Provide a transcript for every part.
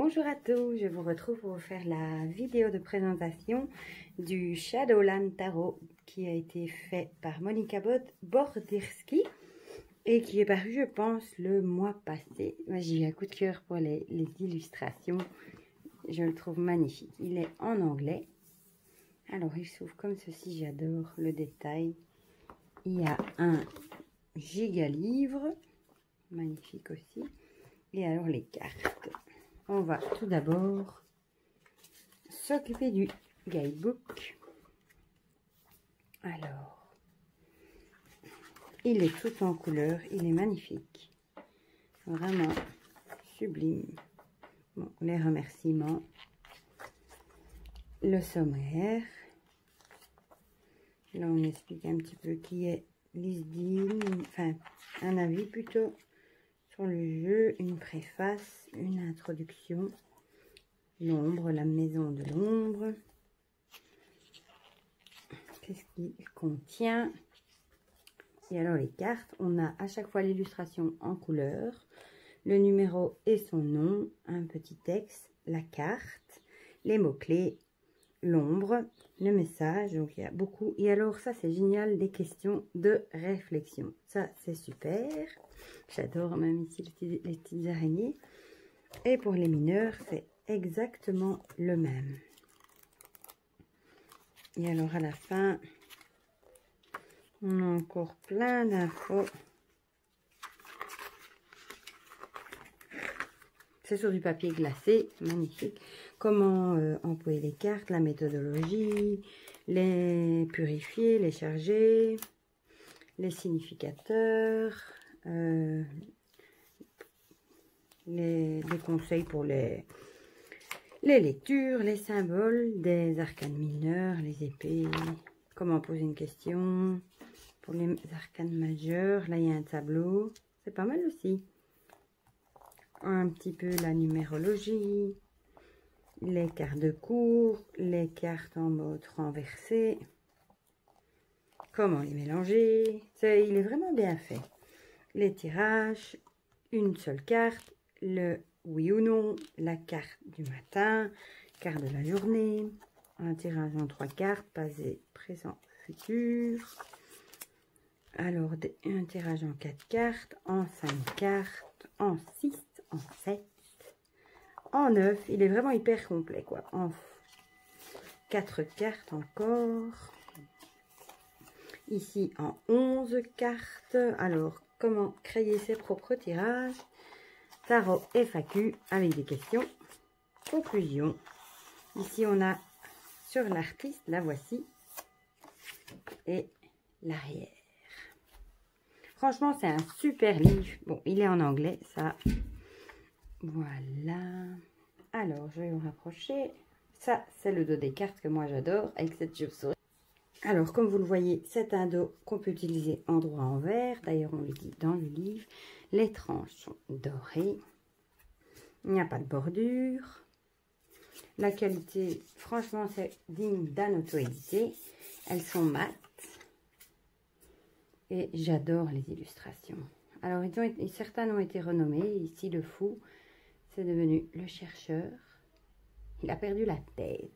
Bonjour à tous, je vous retrouve pour vous faire la vidéo de présentation du Shadowland Tarot qui a été fait par Monika Bordirski et qui est paru, je pense, le mois passé. Moi, j'ai eu un coup de cœur pour les illustrations, je le trouve magnifique. Il est en anglais, alors il s'ouvre comme ceci, j'adore le détail. Il y a un giga livre, magnifique aussi, et alors les cartes. On va tout d'abord s'occuper du guidebook. Alors, il est tout en couleur, il est magnifique. Vraiment sublime. Bon, les remerciements. Le sommaire. Là, on explique un petit peu qui est Lisdine. Enfin, un avis plutôt sur le jeu, une préface, une introduction. L'ombre, la maison de l'ombre. Qu'est-ce qu'il contient? Et alors les cartes, on a à chaque fois l'illustration en couleur, le numéro et son nom, un petit texte, la carte, les mots-clés, l'ombre, le message, donc il y a beaucoup. Et alors ça c'est génial, des questions de réflexion. Ça c'est super, j'adore même ici les petites araignées. Et pour les mineurs, c'est exactement le même. Et alors à la fin, on a encore plein d'infos. C'est sur du papier glacé, magnifique. Comment employer les cartes, la méthodologie, les purifier, les charger, les significateurs, les conseils pour les lectures, les symboles, des arcanes mineurs, les épées, comment poser une question, pour les arcanes majeures, là il y a un tableau, c'est pas mal aussi. Un petit peu la numérologie, les cartes de cours, les cartes en mode renversé, comment les mélanger, il est vraiment bien fait. Les tirages, une seule carte, le oui ou non, la carte du matin, carte de la journée, un tirage en 3 cartes, passé, présent, futur. Alors, un tirage en 4 cartes, en 5 cartes, en 6, en 7, en 9. Il est vraiment hyper complet, quoi. En 4 cartes encore. Ici, en 11 cartes. Alors, comment créer ses propres tirages? Tarot FAQ avec des questions. Conclusion. Ici, on a sur l'artiste, la voici. Et l'arrière. Franchement, c'est un super livre. Bon, il est en anglais, ça. Voilà. Alors, je vais vous rapprocher. Ça, c'est le dos des cartes que moi, j'adore, avec cette chauve-souris. Alors, comme vous le voyez, c'est un dos qu'on peut utiliser en droit envers. D'ailleurs, on le dit dans le livre. Les tranches sont dorées. Il n'y a pas de bordure. La qualité, franchement, c'est digne d'un auto-édité. Elles sont mates. Et j'adore les illustrations. Alors, certains ont été renommés. Ici, le fou, c'est devenu le chercheur. Il a perdu la tête,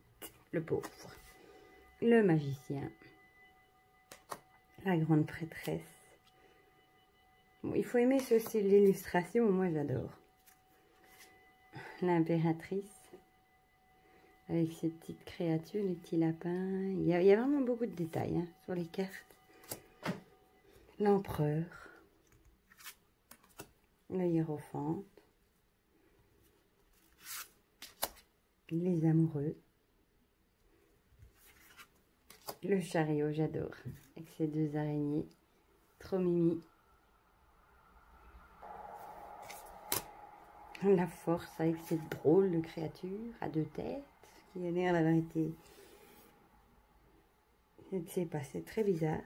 le pauvre. Le magicien. La grande prêtresse. Bon, il faut aimer ce style d'illustration. Moi, j'adore. L'impératrice. Avec ses petites créatures, les petits lapins. Il y a vraiment beaucoup de détails hein, sur les cartes. L'empereur, le hiérophante, les amoureux, le chariot, j'adore, avec ces deux araignées, trop mimi. La force avec cette drôle de créature à 2 têtes, qui a l'air d'avoir été... C'est passé très bizarre.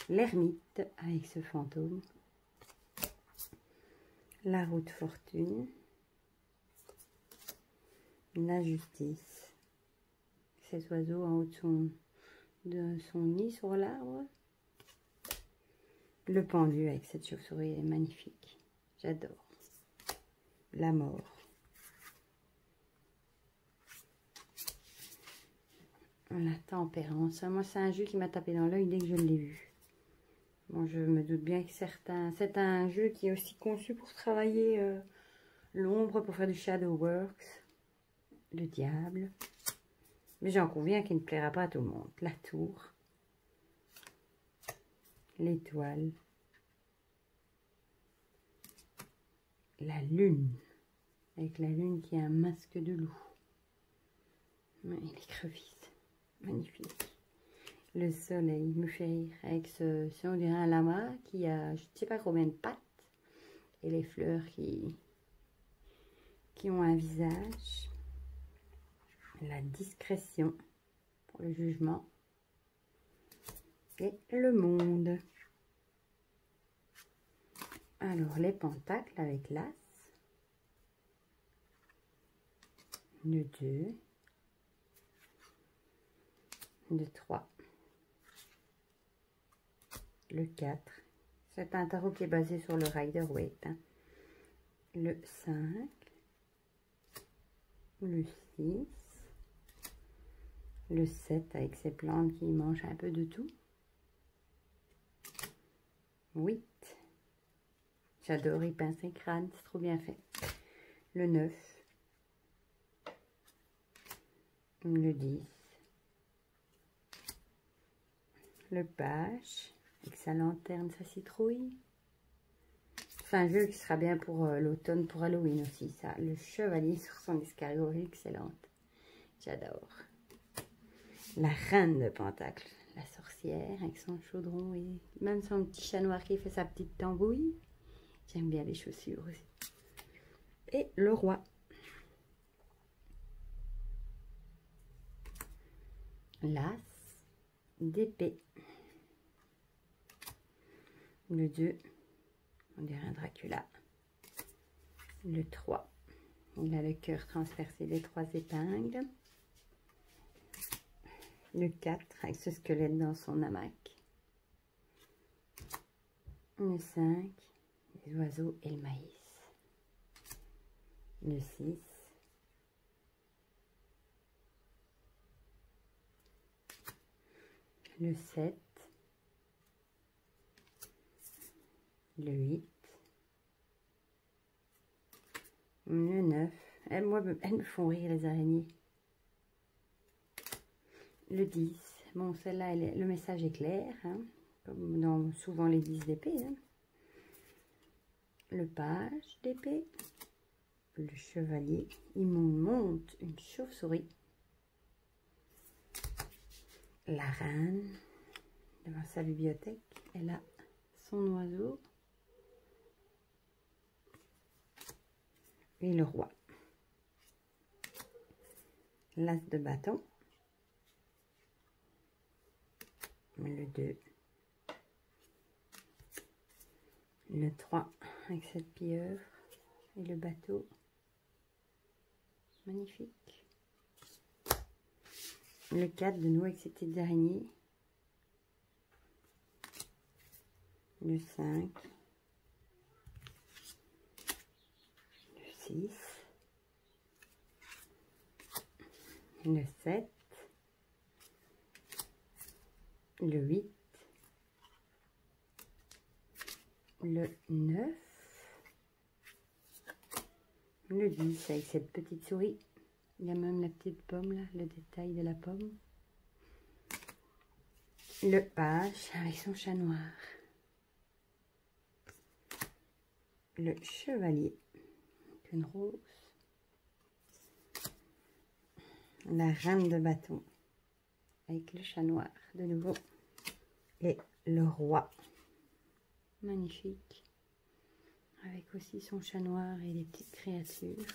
L'ermite avec ce fantôme. La roue de fortune. La justice. Cet oiseau en haut de son nid sur l'arbre. Le pendu avec cette chauve-souris est magnifique. J'adore. La mort. La tempérance. Moi, c'est un jeu qui m'a tapé dans l'œil dès que je l'ai vu. Bon, je me doute bien que c'est un jeu qui est aussi conçu pour travailler l'ombre, pour faire du shadow works. Le diable. Mais j'en conviens qu'il ne plaira pas à tout le monde. La tour. L'étoile. La lune. Avec la lune qui a un masque de loup. Et l'écrevisse. Magnifique. Le soleil me fait rire. Avec on dirait un lama qui a je ne sais pas combien de pattes. Et les fleurs qui ont un visage. La discrétion pour le jugement. Et le monde. Alors, les pentacles avec l'as. Le 2. Le 3. Le 4. C'est un tarot qui est basé sur le Rider-Waite. Hein. Le 5. Le 6. Le 7 avec ses plantes qui mangent un peu de tout. 8. J'adore, il pince un crâne, c'est trop bien fait. Le 9. Le 10. Le page, avec sa lanterne, sa citrouille. C'est un jeu qui sera bien pour l'automne, pour Halloween aussi, ça. Le chevalier sur son escargot, excellente. J'adore. La reine de Pentacle, la sorcière, avec son chaudron et même son petit chat noir qui fait sa petite tambouille. J'aime bien les chaussures aussi. Et le roi. L'as d'épée. Le 2, on dirait un Dracula. Le 3, il a le cœur transpercé des 3 épingles. Le 4, avec ce squelette dans son hamac. Le 5, les oiseaux et le maïs. Le 6, le 7, le 8, le 9. Elles me font rire les araignées. Le 10. Bon, celle-là, le message est clair, hein, comme dans souvent les 10 d'épée. Hein. Le page d'épée. Le chevalier. Il monte une chauve-souris. La reine. Devant sa bibliothèque. Elle a son oiseau. Et le roi. L'as de bâton. Le 2. Le 3 avec cette pieuvre. Et le bateau. Magnifique. Le 4 de nouveau avec ces petites araignées. Le 5. Le 6. Le 7. Le 8. Le 9. Le 10 avec cette petite souris. Il y a même la petite pomme là, le détail de la pomme. Le page avec son chat noir. Le chevalier, une rose. La reine de bâton avec le chat noir de nouveau. Et le roi. Magnifique. Avec aussi son chat noir et les petites créatures.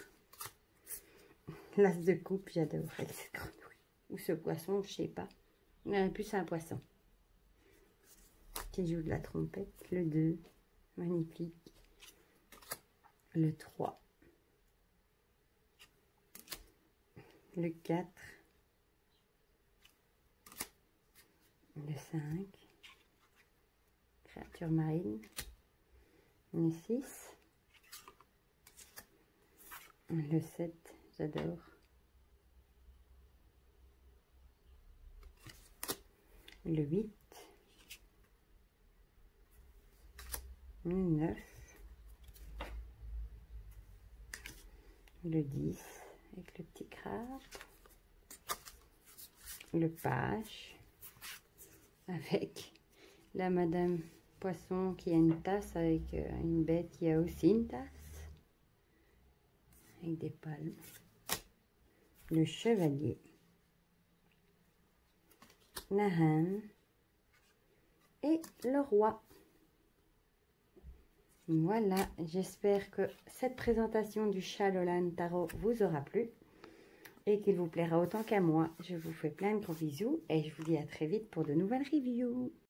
L'as de coupe, j'adore avec cette grenouille. Ou ce poisson, je sais pas. Mais en plus, c'est un poisson. Qui joue de la trompette. Le 2. Magnifique. Le 3. Le 4. Le 5. Créature marine. Le 6. Le 7. J'adore. le 8, le 9, le 10 avec le petit crabe, le page avec la madame poisson qui a une tasse avec une bête qui a aussi une tasse avec des palmes, le chevalier, la reine et le roi. Voilà, j'espère que cette présentation du Shadowland Tarot vous aura plu et qu'il vous plaira autant qu'à moi. Je vous fais plein de gros bisous et je vous dis à très vite pour de nouvelles reviews.